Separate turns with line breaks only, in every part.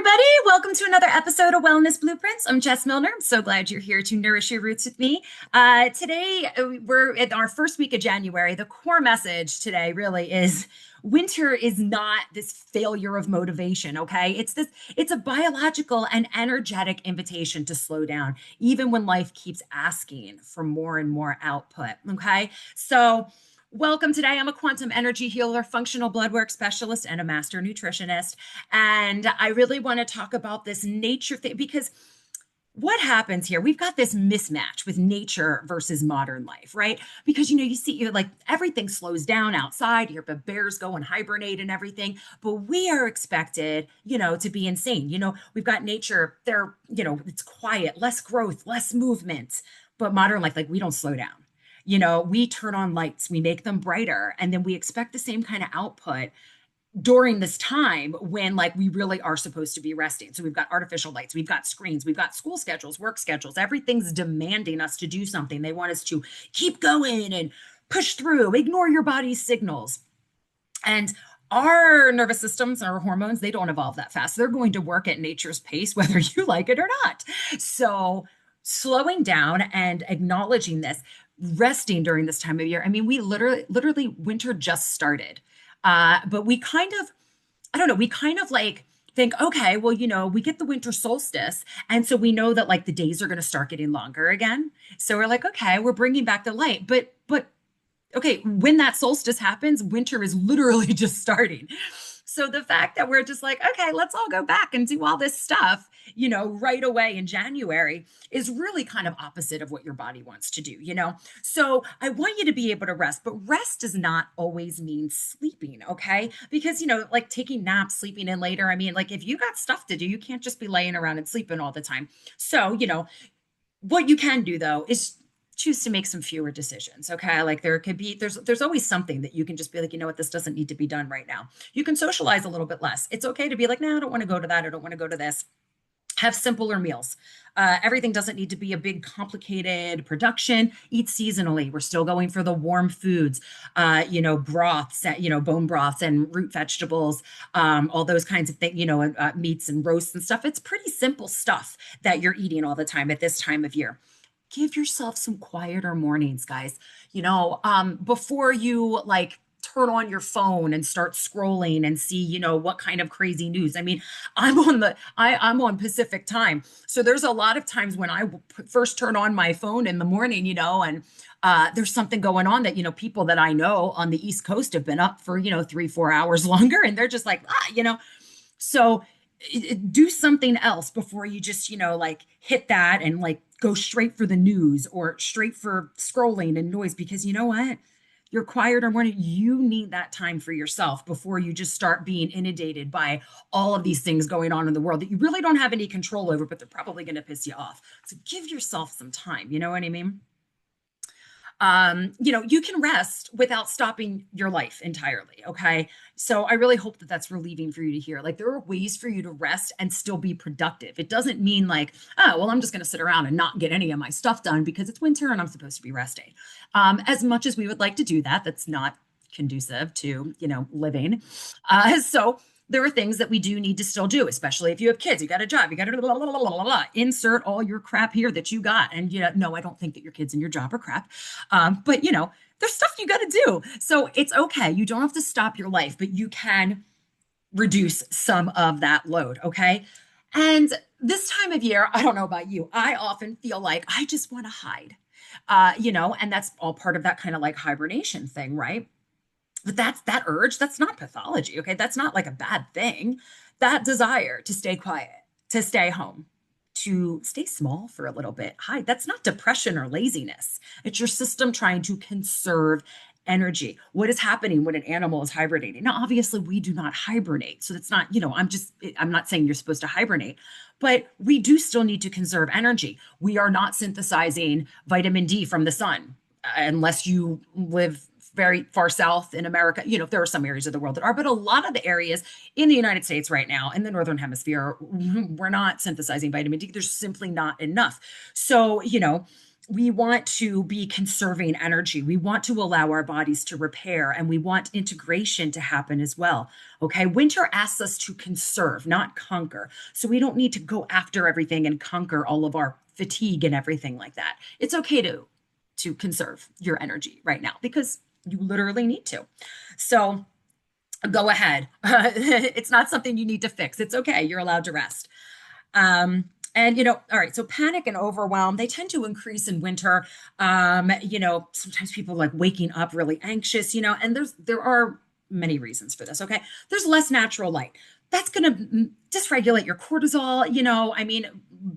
everybody. Welcome to another episode of Wellness Blueprints. I'm Jess Milner. I'm so glad you're here to nourish your roots with me. Today, we're in our first week of January. The core message today really is winter is not this failure of motivation, okay? It's a biological and energetic invitation to slow down, even when life keeps asking for more and more output, okay? So, welcome today. I'm a quantum energy healer, functional bloodwork specialist, and a master nutritionist. And I really want to talk about this nature thing because what happens here? We've got this mismatch with nature versus modern life, right? Because you see, like everything slows down outside. You hear the bears go and hibernate and everything, but we are expected, to be insane. We've got nature there, it's quiet, less growth, less movement, but modern life, like we don't slow down. We turn on lights, we make them brighter, and then we expect the same kind of output during this time when like we really are supposed to be resting. So we've got artificial lights, we've got screens, we've got school schedules, work schedules, everything's demanding us to do something. They want us to keep going and push through, ignore your body's signals. And our nervous systems, our hormones, they don't evolve that fast. They're going to work at nature's pace, whether you like it or not. So slowing down and acknowledging this, resting during this time of year. I mean, we literally winter just started. But we kind of, I don't know, we kind of like think, okay, well, we get the winter solstice. And so we know that like the days are going to start getting longer again. So we're like, okay, we're bringing back the light. But okay, when that solstice happens, winter is literally just starting. So the fact that we're just like, okay, let's all go back and do all this stuff, right away in January is really kind of opposite of what your body wants to do. So I want you to be able to rest, but rest does not always mean sleeping, okay? Because, like taking naps, sleeping in later, I mean, like if you got stuff to do, you can't just be laying around and sleeping all the time. So, what you can do though is choose to make some fewer decisions. Okay. Like there's always something that you can just be like, what, this doesn't need to be done right now. You can socialize a little bit less. It's okay to be like, no, I don't want to go to that. I don't want to go to this. Have simpler meals. Everything doesn't need to be a big, complicated production. Eat seasonally. We're still going for the warm foods, broths, bone broths and root vegetables, all those kinds of things, meats and roasts and stuff. It's pretty simple stuff that you're eating all the time at this time of year. Give yourself some quieter mornings, guys. Before you like turn on your phone and start scrolling and see, what kind of crazy news. I mean, I'm on Pacific time. So there's a lot of times when I first turn on my phone in the morning, and there's something going on that, people that I know on the East Coast have been up for, 3-4 hours longer. And they're just like, so do something else before you just, like hit that and like go straight for the news or straight for scrolling and noise, because you know what? You're quieter morning. You need that time for yourself before you just start being inundated by all of these things going on in the world that you really don't have any control over, but they're probably going to piss you off. So give yourself some time. You know what I mean? You can rest without stopping your life entirely. Okay. So I really hope that that's relieving for you to hear. Like there are ways for you to rest and still be productive. It doesn't mean like, oh, well, I'm just going to sit around and not get any of my stuff done because it's winter and I'm supposed to be resting. As much as we would like to do that, that's not conducive to, living. So there are things that we do need to still do, especially if you have kids, you got a job, you got to insert all your crap here that you got. And, no, I don't think that your kids and your job are crap. But, there's stuff you got to do. So it's okay. You don't have to stop your life, but you can reduce some of that load. Okay. And this time of year, I don't know about you, I often feel like I just want to hide, and that's all part of that kind of like hibernation thing, right? But that urge, that's not pathology. Okay. That's not like a bad thing. That desire to stay quiet, to stay home, to stay small for a little bit, hide. That's not depression or laziness. It's your system trying to conserve energy. What is happening when an animal is hibernating? Now, obviously, we do not hibernate. So that's not, I'm not saying you're supposed to hibernate, but we do still need to conserve energy. We are not synthesizing vitamin D from the sun unless you live very far south in America. There are some areas of the world that are, but a lot of the areas in the United States right now, in the Northern Hemisphere, we're not synthesizing vitamin D. There's simply not enough. So, we want to be conserving energy. We want to allow our bodies to repair, and we want integration to happen as well. Okay. Winter asks us to conserve, not conquer. So we don't need to go after everything and conquer all of our fatigue and everything like that. It's okay to conserve your energy right now because you literally need to. So go ahead. It's not something you need to fix. It's okay. You're allowed to rest. And all right, so panic and overwhelm, they tend to increase in winter. Sometimes people like waking up really anxious, and there are many reasons for this. Okay. There's less natural light. That's going to dysregulate your cortisol. I mean,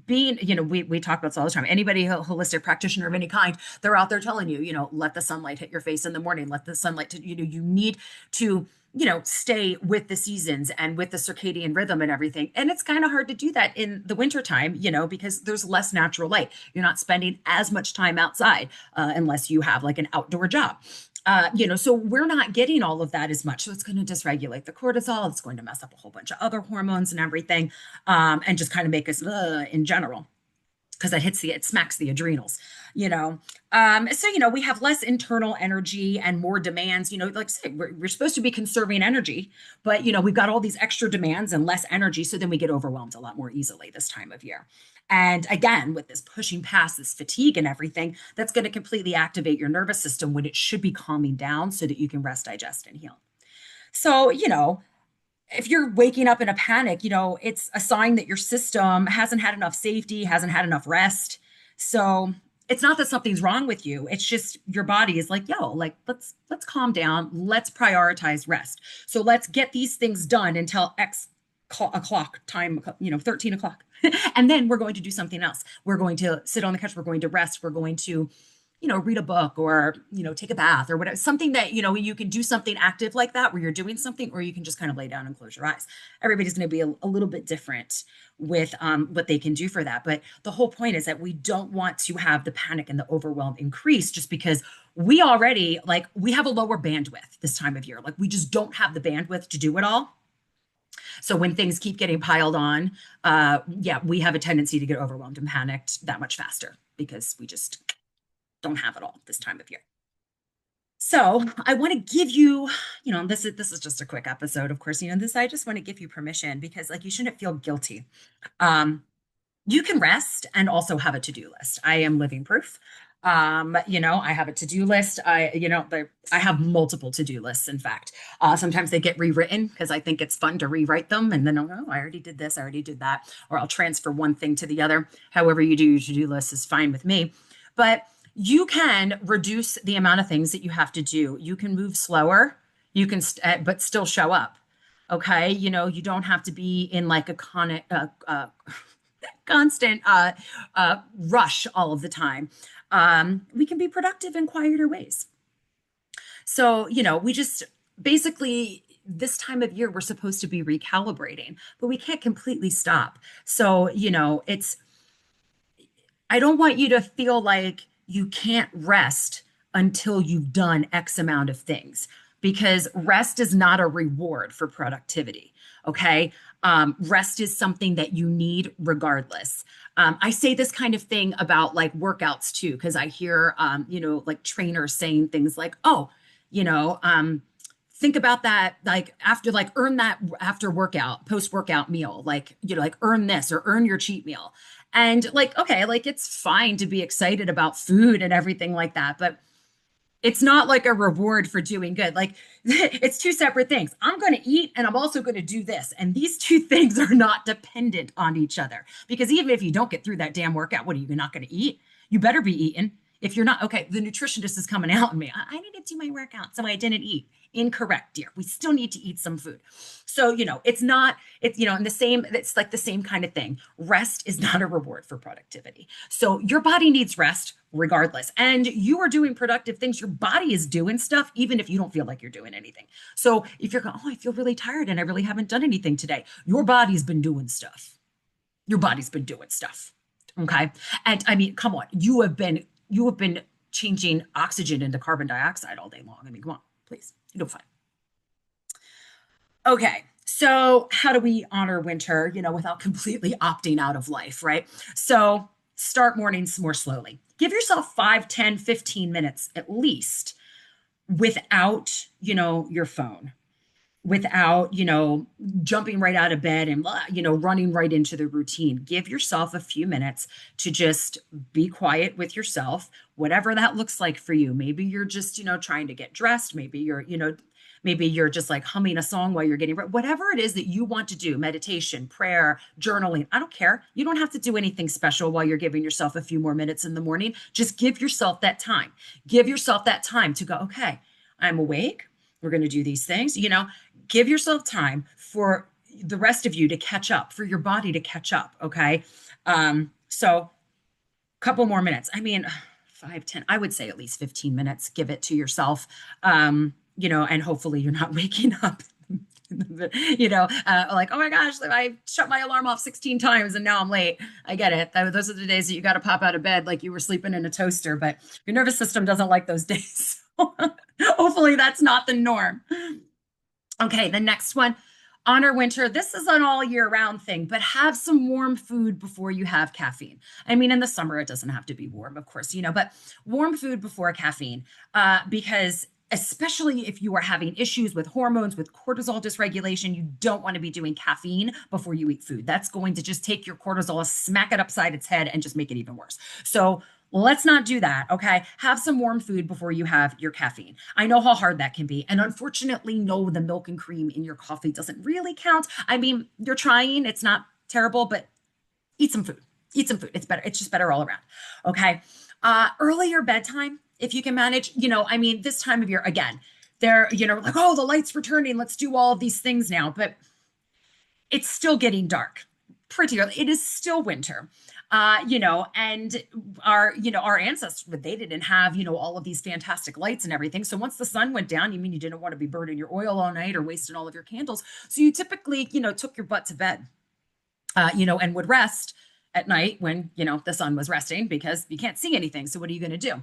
being, we talk about this all the time. Anybody, holistic practitioner of any kind, they're out there telling you, let the sunlight hit your face in the morning, let the sunlight, you need to stay with the seasons and with the circadian rhythm and everything. And it's kind of hard to do that in the wintertime, because there's less natural light. You're not spending as much time outside unless you have like an outdoor job. So we're not getting all of that as much. So it's going to dysregulate the cortisol. It's going to mess up a whole bunch of other hormones and everything, and just kind of make us in general, because it smacks the adrenals, we have less internal energy and more demands, like I say, we're supposed to be conserving energy, but we've got all these extra demands and less energy. So then we get overwhelmed a lot more easily this time of year. And again, with this pushing past this fatigue and everything, that's going to completely activate your nervous system when it should be calming down so that you can rest, digest, and heal. So, if you're waking up in a panic, it's a sign that your system hasn't had enough safety, hasn't had enough rest. So it's not that something's wrong with you. It's just your body is like, yo, like let's calm down. Let's prioritize rest. So let's get these things done until X o'clock time, 13 o'clock. And then we're going to do something else. We're going to sit on the couch. We're going to rest. We're going to read a book or, take a bath or whatever, something that, you can do something active like that where you're doing something, or you can just kind of lay down and close your eyes. Everybody's going to be a little bit different with what they can do for that. But the whole point is that we don't want to have the panic and the overwhelm increase just because we already we have a lower bandwidth this time of year. Like we just don't have the bandwidth to do it all. So when things keep getting piled on, we have a tendency to get overwhelmed and panicked that much faster because we just don't have it all this time of year. So I want to give you, this is just a quick episode, of course, I just want to give you permission because you shouldn't feel guilty. You can rest and also have a to-do list. I am living proof. I have a to-do list. I have multiple to-do lists. In fact, sometimes they get rewritten because I think it's fun to rewrite them. And then, I already did this. I already did that. Or I'll transfer one thing to the other. However you do your to-do list is fine with me. But you can reduce the amount of things that you have to do. You can move slower. You can, but still show up. Okay. You don't have to be in like a constant rush all of the time. We can be productive in quieter ways. So, we just basically this time of year, we're supposed to be recalibrating, but we can't completely stop. So, I don't want you to feel like you can't rest until you've done X amount of things, because rest is not a reward for productivity. Okay. Rest is something that you need regardless. I say this kind of thing about workouts too, because I hear, trainers saying things like, oh, think about that, after earn that after workout, post workout meal, earn this or earn your cheat meal. And okay, it's fine to be excited about food and everything like that, but it's not like a reward for doing good. It's two separate things. I'm going to eat and I'm also going to do this. And these two things are not dependent on each other, because even if you don't get through that damn workout, what are you not going to eat? You better be eating. If you're not, okay, the nutritionist is coming out in me. I need to do my workout, so I didn't eat. Incorrect, dear. We still need to eat some food. So, it's not, it's, and it's like the same kind of thing. Rest is not a reward for productivity. So your body needs rest regardless. And you are doing productive things. Your body is doing stuff, even if you don't feel like you're doing anything. So if you're going, oh, I feel really tired and I really haven't done anything today, your body's been doing stuff. Your body's been doing stuff. Okay. And I mean, come on, you have been changing oxygen into carbon dioxide all day long. I mean, come on, please, you're doing fine. Okay, so how do we honor winter, without completely opting out of life, right? So start mornings more slowly. Give yourself 5, 10, 15 minutes at least without, your phone, without, jumping right out of bed and, running right into the routine. Give yourself a few minutes to just be quiet with yourself, whatever that looks like for you. Maybe you're just, trying to get dressed. Maybe you're just like humming a song while you're getting ready. Whatever it is that you want to do, meditation, prayer, journaling, I don't care. You don't have to do anything special while you're giving yourself a few more minutes in the morning. Just give yourself that time. Give yourself that time to go, okay, I'm awake. We're going to do these things. Give yourself time for the rest of you to catch up, for your body to catch up. Okay. So couple more minutes. I mean, 5, 10, I would say at least 15 minutes, give it to yourself. And hopefully you're not waking up, like, oh my gosh, I shut my alarm off 16 times and now I'm late. I get it. Those are the days that you got to pop out of bed like you were sleeping in a toaster, but your nervous system doesn't like those days. Hopefully that's not the norm. Okay, the next one, honor winter. This is an all year round thing, but have some warm food before you have caffeine. I mean, in the summer, it doesn't have to be warm, of course, but warm food before caffeine, because especially if you are having issues with hormones, with cortisol dysregulation, you don't want to be doing caffeine before you eat food. That's going to just take your cortisol, smack it upside its head, and just make it even worse. So let's not do that. Okay. Have some warm food before you have your caffeine. I know how hard that can be. And unfortunately, no, the milk and cream in your coffee doesn't really count. I mean, you're trying, it's not terrible, but eat some food. Eat some food. It's better. It's just better all around. Okay. Earlier bedtime, if you can manage, this time of year, again, they're, like, oh, the light's returning. Let's do all of these things now. But it's still getting dark pretty early. It is still winter. And our ancestors, they didn't have, all of these fantastic lights and everything. So once the sun went down, you didn't want to be burning your oil all night or wasting all of your candles. So you typically, took your butt to bed, and would rest at night when, the sun was resting because you can't see anything. So what are you going to do?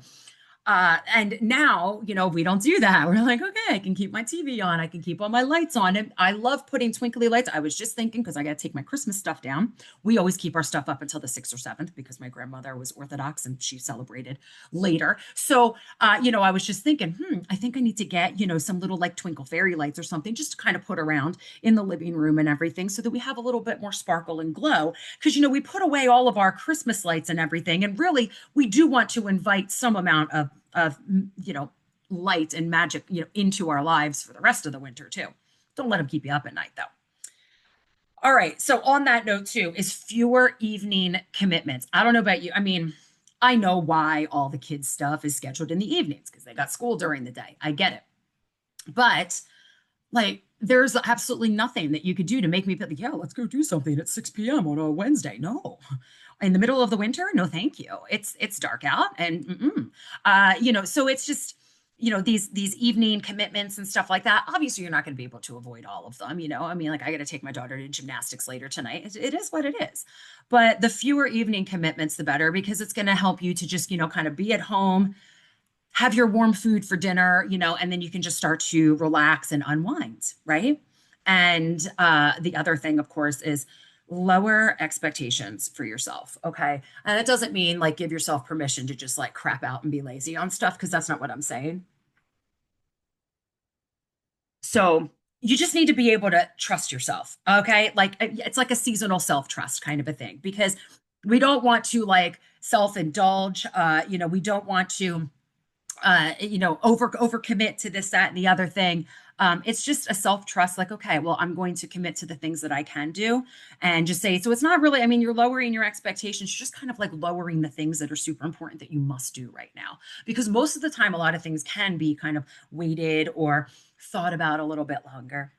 And now, we don't do that. We're like, okay, I can keep my TV on. I can keep all my lights on. And I love putting twinkly lights. I was just thinking, because I got to take my Christmas stuff down. We always keep our stuff up until the 6th or 7th because my grandmother was Orthodox and she celebrated later. So, I was just thinking, I think I need to get, some little like twinkle fairy lights or something just to kind of put around in the living room and everything so that we have a little bit more sparkle and glow. Because, we put away all of our Christmas lights and everything. And really, we do want to invite some amount of light and magic, into our lives for the rest of the winter too. Don't let them keep you up at night though. All right. So on that note too, is fewer evening commitments. I don't know about you. I mean, I know why all the kids stuff is scheduled in the evenings because they got school during the day. I get it. But like, there's absolutely nothing that you could do to make me be like, yeah, let's go do something at 6 p.m. on a Wednesday. No, in the middle of the winter, no, thank you. It's dark out, and so it's just, these evening commitments and stuff like that. Obviously, you're not going to be able to avoid all of them. Like I got to take my daughter to gymnastics later tonight. It is what it is. But the fewer evening commitments, the better, because it's going to help you to just, kind of be at home, have your warm food for dinner, and then you can just start to relax and unwind, right? And the other thing, of course, is lower expectations for yourself, okay? And it doesn't mean like give yourself permission to just like crap out and be lazy on stuff, because that's not what I'm saying. So you just need to be able to trust yourself, okay? Like it's like a seasonal self-trust kind of a thing, because we don't want to like self-indulge. We don't want to overcommit to this, that, and the other thing. It's just a self-trust, like, okay, well, I'm going to commit to the things that I can do and just say, so it's not really, you're lowering your expectations. You're just kind of like lowering the things that are super important that you must do right now. Because most of the time, a lot of things can be kind of weighted or thought about a little bit longer.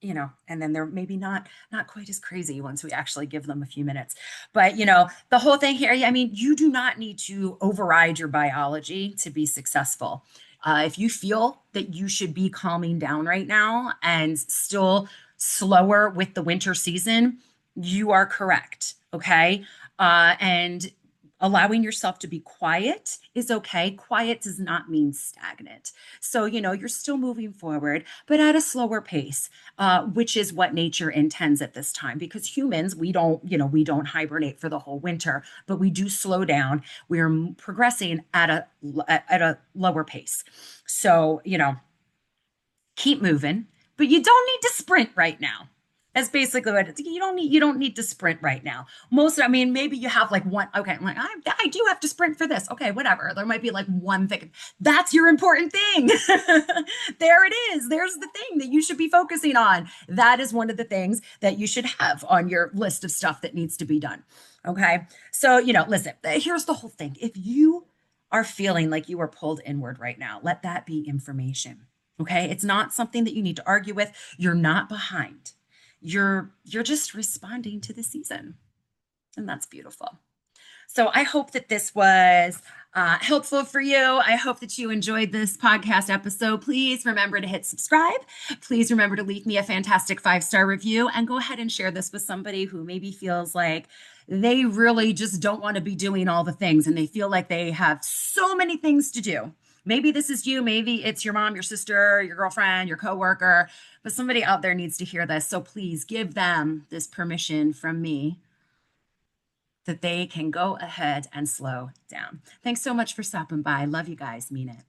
And then they're maybe not quite as crazy once we actually give them a few minutes. But, the whole thing here, you do not need to override your biology to be successful. If you feel that you should be calming down right now and still slower with the winter season, you are correct. Okay. And Allowing yourself to be quiet is okay. Quiet does not mean stagnant. So, you're still moving forward, but at a slower pace, which is what nature intends at this time. Because humans, we don't hibernate for the whole winter, but we do slow down. We're progressing at a lower pace. So, keep moving, but you don't need to sprint right now. That's basically what it is. You don't need to sprint right now. I mean, maybe you have like one. Okay, I'm like, I do have to sprint for this. Okay, whatever. There might be like one thing. That's your important thing. There it is. There's the thing that you should be focusing on. That is one of the things that you should have on your list of stuff that needs to be done. Okay. So, listen, here's the whole thing. If you are feeling like you are pulled inward right now, let that be information. Okay. It's not something that you need to argue with. You're not behind. You're just responding to the season. And that's beautiful. So I hope that this was helpful for you. I hope that you enjoyed this podcast episode. Please remember to hit subscribe. Please remember to leave me a fantastic 5-star review and go ahead and share this with somebody who maybe feels like they really just don't want to be doing all the things and they feel like they have so many things to do. Maybe this is you, maybe it's your mom, your sister, your girlfriend, your coworker, but somebody out there needs to hear this. So please give them this permission from me that they can go ahead and slow down. Thanks so much for stopping by. Love you guys. Mean it.